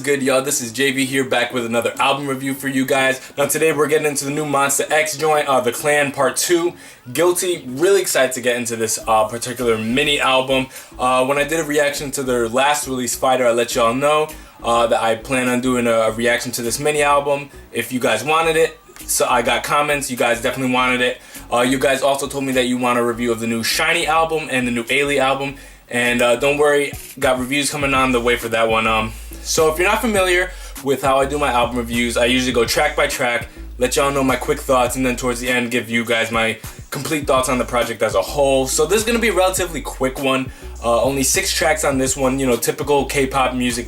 good, y'all? This is JV here, back with another album review for you guys. Now today we're getting into the new Monsta X joint, The Clan Part 2, Guilty. Really excited to get into this particular mini album. When I did a reaction to their last release, Fighter, I let y'all know that I plan on doing a reaction to this mini album if you guys wanted it. So I got comments, you guys definitely wanted it. You guys also told me that you want a review of the new Shiny album and the new Ailey album. And don't worry, got reviews coming on the way for that one. So if you're not familiar with how I do my album reviews, I usually go track by track, let y'all know my quick thoughts, and then towards the end give you guys my complete thoughts on the project as a whole. So this is going to be a relatively quick one. Only 6 tracks on this one, you know, typical K-pop music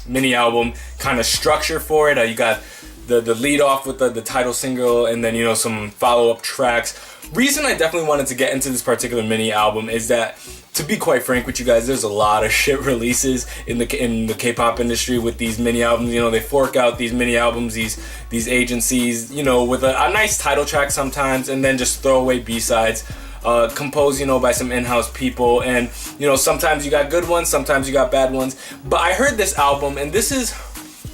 mini album kind of structure for it. You got the lead off with the title single, and then, you know, some follow-up tracks. Reason I definitely wanted to get into this particular mini album is that, to be quite frank with you guys, there's a lot of shit releases in the K-pop industry with these mini albums. You know, they fork out these mini albums, these agencies, you know, with a nice title track sometimes, and then just throw away B-sides. Composed, you know, by some in-house people, and, you know, sometimes you got good ones, sometimes you got bad ones. But I heard this album, and this is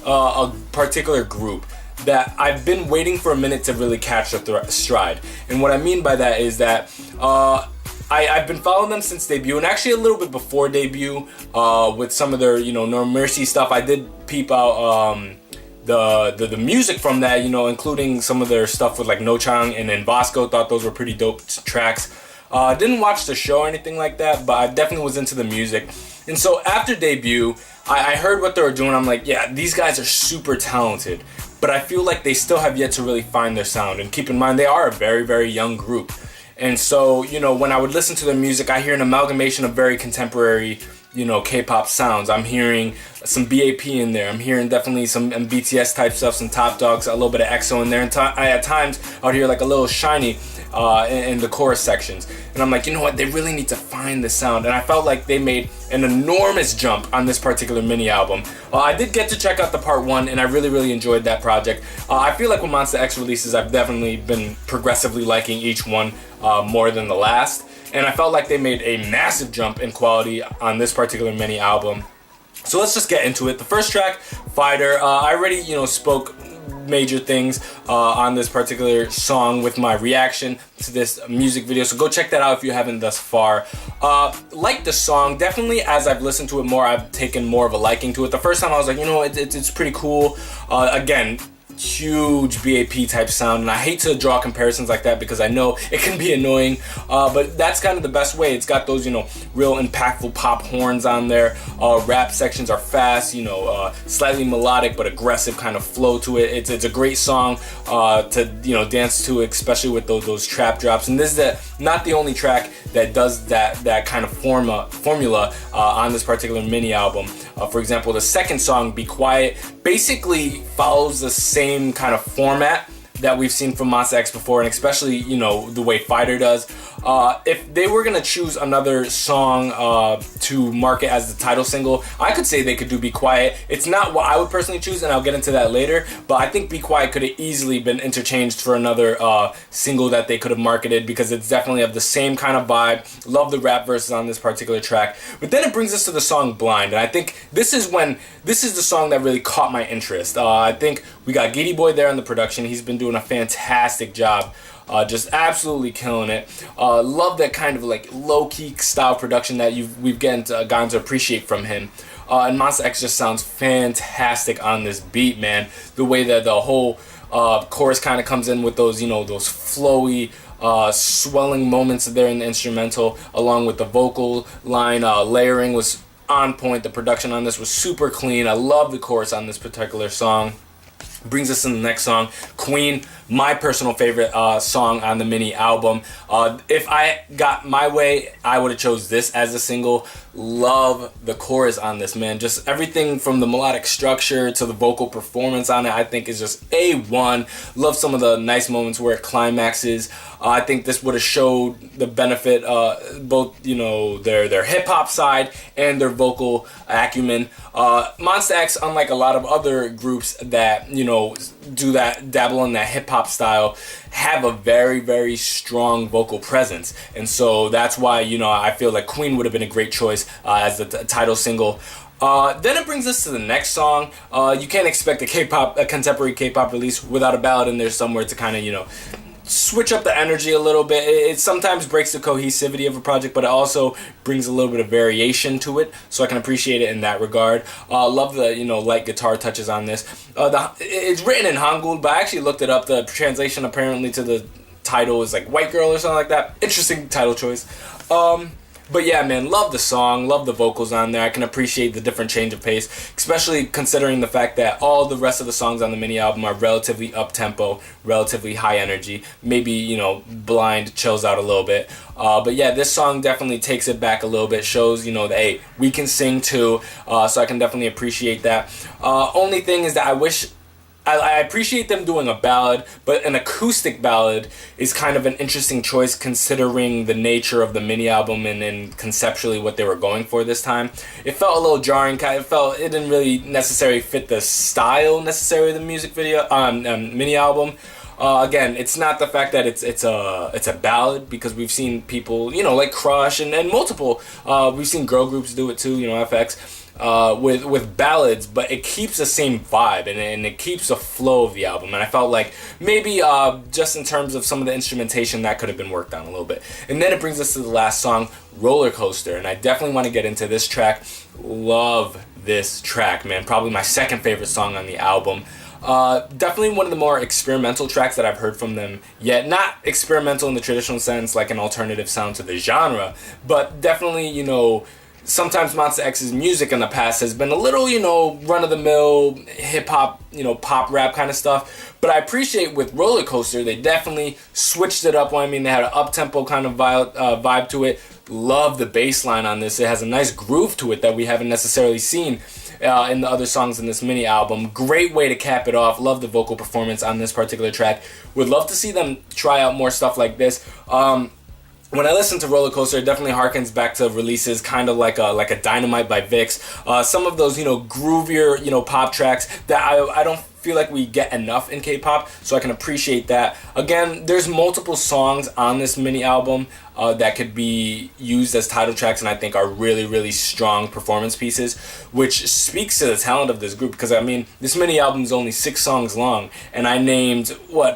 a particular group that I've been waiting for a minute to really catch a stride. And what I mean by that is that I've been following them since debut, and actually a little bit before debut, with some of their, you know, No Mercy stuff. I did peep out the music from that, you know, including some of their stuff with like No Chang and then Vasco. Thought those were pretty dope tracks. Didn't watch the show or anything like that, but I definitely was into the music. And so after debut, I heard what they were doing. I'm like, yeah, these guys are super talented, but I feel like they still have yet to really find their sound. And keep in mind, they are a very, very young group. And so, you know, when I would listen to their music, I hear an amalgamation of very contemporary, you know, K-pop sounds. I'm hearing some BAP in there. I'm hearing definitely some BTS type stuff, some Top Dogs, a little bit of EXO in there. And at times, I would hear like a little Shiny in the chorus sections. And I'm like, you know what? They really need to find the sound. And I felt like they made an enormous jump on this particular mini album. I did get to check out the part 1, and I really, really enjoyed that project. I feel like when Monsta X releases, I've definitely been progressively liking each one more than the last. And I felt like they made a massive jump in quality on this particular mini album. So let's just get into it. The first track, Fighter, I already, you know, spoke major things on this particular song with my reaction to this music video, so go check that out if you haven't thus far. Like the song, definitely as I've listened to it more, I've taken more of a liking to it. The first time I was like, you know, it's pretty cool. Again, huge BAP type sound, and I hate to draw comparisons like that because I know it can be annoying, but that's kind of the best way. It's got those, you know, real impactful pop horns on there. Rap sections are fast, you know, slightly melodic but aggressive kind of flow to it. It's a great song to, you know, dance to, especially with those trap drops. And this is not the only track that does that kind of formula on this particular mini album. For example, the second song, Be Quiet, basically follows the same kind of format that we've seen from Monsta X before, and especially, you know, the way Fighter does. If they were gonna choose another song to market as the title single, I could say they could do Be Quiet. It's not what I would personally choose, and I'll get into that later, but I think Be Quiet could have easily been interchanged for another single that they could have marketed, because it's definitely of the same kind of vibe. Love the rap verses on this particular track. But then it brings us to the song Blind, and I think this is the song that really caught my interest. I think we got Giddy Boy there on the production. He's been doing a fantastic job. Just absolutely killing it. Love that kind of like low-key style production that we've gotten to appreciate from him. And Monsta X just sounds fantastic on this beat, man. The way that the whole chorus kind of comes in with those, you know, those flowy, swelling moments there in the instrumental, along with the vocal line layering was on point. The production on this was super clean. I love the chorus on this particular song. Brings us in the next song, Queen, my personal favorite song on the mini album. If I got my way, I would have chose this as a single. Love the chorus on this, man. Just everything from the melodic structure to the vocal performance on it, I think is just A1. Love some of the nice moments where it climaxes. I think this would have showed the benefit, both, you know, their hip-hop side and their vocal acumen. Monsta X, unlike a lot of other groups that, you know, do that, dabble in that hip-hop style, have a very, very strong vocal presence. And so that's why, you know, I feel like Queen would have been a great choice as the title single. Then it brings us to the next song. You can't expect a contemporary K-pop release without a ballad in there somewhere to kind of, switch up the energy a little bit. It sometimes breaks the cohesivity of a project, but it also brings a little bit of variation to it, so I can appreciate it in that regard. Love the light guitar touches on this. It's written in Hangul, but I actually looked it up. The translation apparently to the title is like White Girl or something like that. Interesting title choice. But yeah, man, love the song, love the vocals on there. I can appreciate the different change of pace, especially considering the fact that all the rest of the songs on the mini album are relatively up-tempo, relatively high energy. Maybe, Blind chills out a little bit. But yeah, this song definitely takes it back a little bit, shows, that, hey, we can sing too, so I can definitely appreciate that. Only thing is that I appreciate them doing a ballad, but an acoustic ballad is kind of an interesting choice considering the nature of the mini album and conceptually what they were going for this time. It felt a little jarring. It didn't really necessarily fit the style necessarily of the music video mini album. Again, it's not the fact that it's a ballad, because we've seen people like Crush and multiple we've seen girl groups do it too, FX. With ballads, but it keeps the same vibe and it keeps the flow of the album. And I felt like maybe just in terms of some of the instrumentation that could have been worked on a little bit. And then it brings us to the last song, Roller Coaster, and I definitely want to get into this track. Love this track, man. Probably my second favorite song on the album. Definitely one of the more experimental tracks that I've heard from them yet. Not experimental in the traditional sense, like an alternative sound to the genre, but definitely, sometimes Monsta X's music in the past has been a little, run-of-the-mill, hip-hop, pop rap kind of stuff. But I appreciate with Roller Coaster, they definitely switched it up. They had an up-tempo kind of vibe to it. Love the bass line on this. It has a nice groove to it that we haven't necessarily seen in the other songs in this mini album. Great way to cap it off. Love the vocal performance on this particular track. Would love to see them try out more stuff like this. When I listen to Roller Coaster, it definitely harkens back to releases kind of like a Dynamite by Vix. Some of those, groovier, pop tracks that I don't feel like we get enough in K-pop, so I can appreciate that. Again, there's multiple songs on this mini album that could be used as title tracks, and I think are really, really strong performance pieces, which speaks to the talent of this group, because this mini album is only 6 songs long, and I named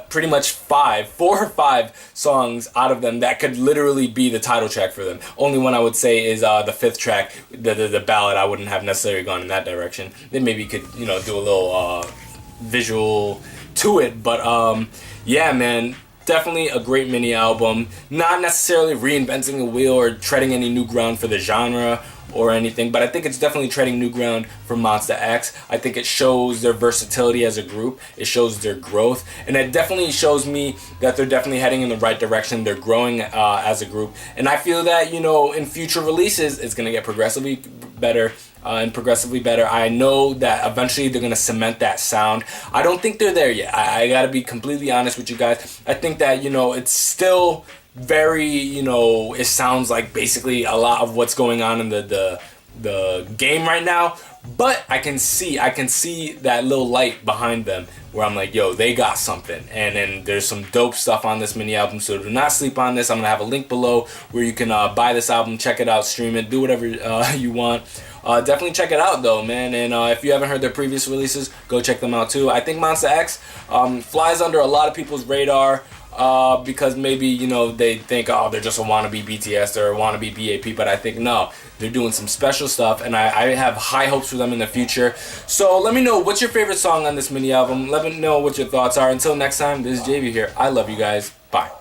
pretty much 4 or 5 songs out of them that could literally be the title track for them. Only one I would say is the 5th track, the ballad. I wouldn't have necessarily gone in that direction. They maybe could do a little visual to it, but yeah, man, definitely a great mini album. Not necessarily reinventing the wheel or treading any new ground for the genre or anything, but I think it's definitely treading new ground for Monsta X. I think it shows their versatility as a group, it shows their growth, and it definitely shows me that they're definitely heading in the right direction. They're growing as a group, and I feel that in future releases it's going to get progressively better and progressively better. I know that eventually they're going to cement that sound. I don't think they're there yet. I got to be completely honest with you guys. I think that it's still very, it sounds like basically a lot of what's going on in the game right now, but I can see that little light behind them where I'm like, yo, they got something. And then there's some dope stuff on this mini album, so do not sleep on this. I'm gonna have a link below where you can buy this album, check it out, stream it, do whatever you want. Definitely check it out though, man. And if you haven't heard their previous releases, go check them out too. I think Monsta X flies under a lot of people's radar because maybe they think, oh, they're just a wannabe BTS or a wannabe BAP, but I think no, they're doing some special stuff, and I have high hopes for them in the future. So let me know what's your favorite song on this mini album. Let me know what your thoughts are. Until next time, this is JV here. I love you guys. Bye.